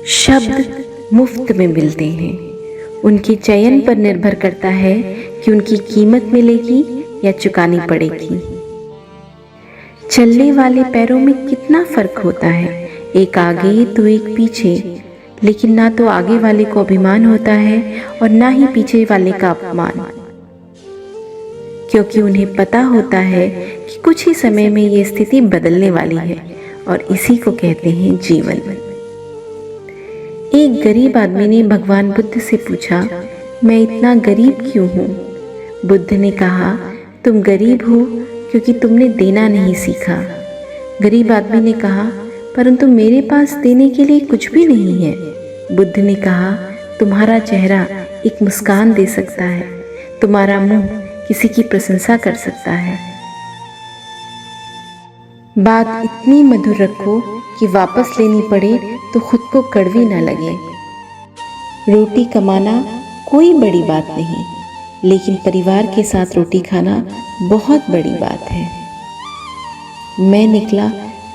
शब्द मुफ्त में मिलते हैं, उनके चयन पर निर्भर करता है कि उनकी कीमत मिलेगी या चुकानी पड़ेगी। चलने वाले पैरों में कितना फर्क होता है, एक आगे तो एक पीछे, लेकिन ना तो आगे वाले को अभिमान होता है और ना ही पीछे वाले का अपमान, क्योंकि उन्हें पता होता है कि कुछ ही समय में ये स्थिति बदलने वाली है और इसी को कहते हैं जीवन। एक गरीब आदमी ने भगवान बुद्ध से पूछा, मैं इतना गरीब क्यों हूँ? बुद्ध ने कहा, तुम गरीब हो क्योंकि तुमने देना नहीं सीखा। गरीब आदमी ने कहा, परंतु मेरे पास देने के लिए कुछ भी नहीं है। बुद्ध ने कहा, तुम्हारा चेहरा एक मुस्कान दे सकता है, तुम्हारा मुंह किसी की प्रशंसा कर सकता है। बात इतनी मधुर रखो कि वापस लेनी पड़े तो खुद को कड़वी ना लगे। रोटी कमाना कोई बड़ी बात नहीं, लेकिन परिवार के साथ रोटी खाना बहुत बड़ी बात है। मैं निकला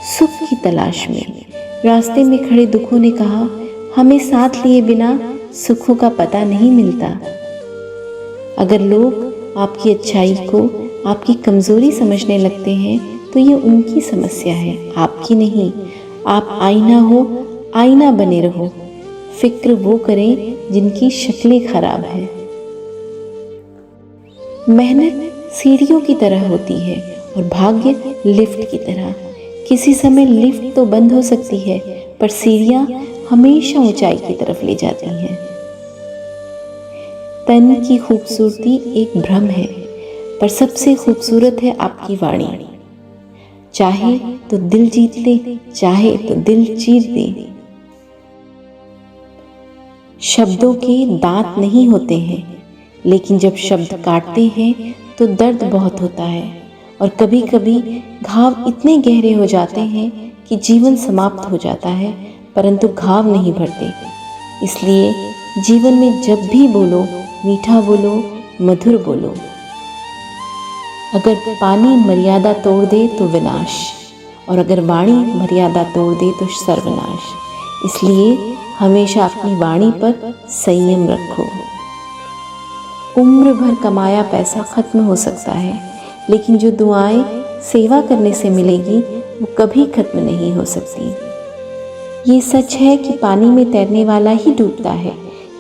सुख की तलाश में। रास्ते में खड़े दुखों ने कहा, हमें साथ लिए बिना सुखों का पता नहीं मिलता। अगर लोग आपकी अच्छाई को आपकी कमजोरी समझने लगते हैं तो ये उनकी समस्या है, आपकी नहीं। आप आईना हो, आईना बने रहो। फिक्र वो करें जिनकी शक्लें खराब हैं। मेहनत सीढ़ियों की तरह होती है और भाग्य लिफ्ट की तरह। किसी समय लिफ्ट तो बंद हो सकती है, पर सीढ़ियां हमेशा ऊंचाई की तरफ ले जाती हैं। तन की खूबसूरती एक भ्रम है, पर सबसे खूबसूरत है आपकी वाणी। चाहे तो दिल जीत ले, चाहे तो दिल चीर दे। शब्दों के दांत नहीं होते हैं, लेकिन जब शब्द काटते हैं तो दर्द बहुत होता है और कभी कभी घाव इतने गहरे हो जाते हैं कि जीवन समाप्त हो जाता है, परंतु घाव नहीं भरते। इसलिए जीवन में जब भी बोलो, मीठा बोलो, मधुर बोलो। अगर पानी मर्यादा तोड़ दे तो विनाश, और अगर वाणी मर्यादा तोड़ दे तो सर्वनाश। इसलिए हमेशा अपनी वाणी पर संयम रखो। उम्र भर कमाया पैसा खत्म हो सकता है, लेकिन जो दुआएं सेवा करने से मिलेगी वो कभी खत्म नहीं हो सकती। ये सच है कि पानी में तैरने वाला ही डूबता है,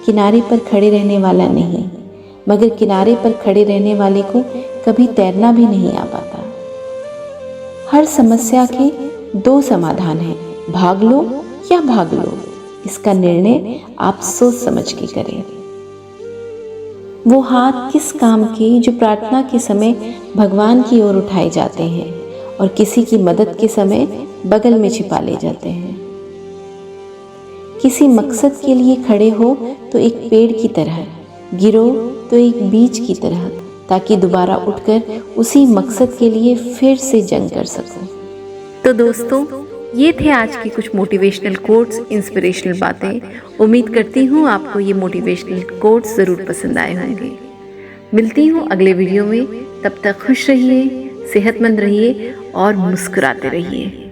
किनारे पर खड़े रहने वाला नहीं। मगर किनारे पर खड़े रहने वाले को कभी तैरना भी नहीं आ पाता। हर समस्या के दो समाधान हैं, भाग लो या भाग लो। इसका निर्णय आप सोच समझ के करें। वो हाथ किस काम के जो प्रार्थना के समय भगवान की ओर उठाए जाते हैं और किसी की मदद के समय बगल में छिपा ले जाते हैं। किसी मकसद के लिए खड़े हो तो एक पेड़ की तरह, गिरो तो एक बीज की तरह, ताकि दोबारा उठकर उसी मकसद के लिए फिर से जंग कर सको। तो दोस्तों, ये थे आज की कुछ मोटिवेशनल कोट्स, इंस्पिरेशनल बातें। उम्मीद करती हूँ आपको ये मोटिवेशनल कोट्स ज़रूर पसंद आए होंगे। मिलती हूँ अगले वीडियो में। तब तक खुश रहिए, सेहतमंद रहिए और मुस्कुराते रहिए।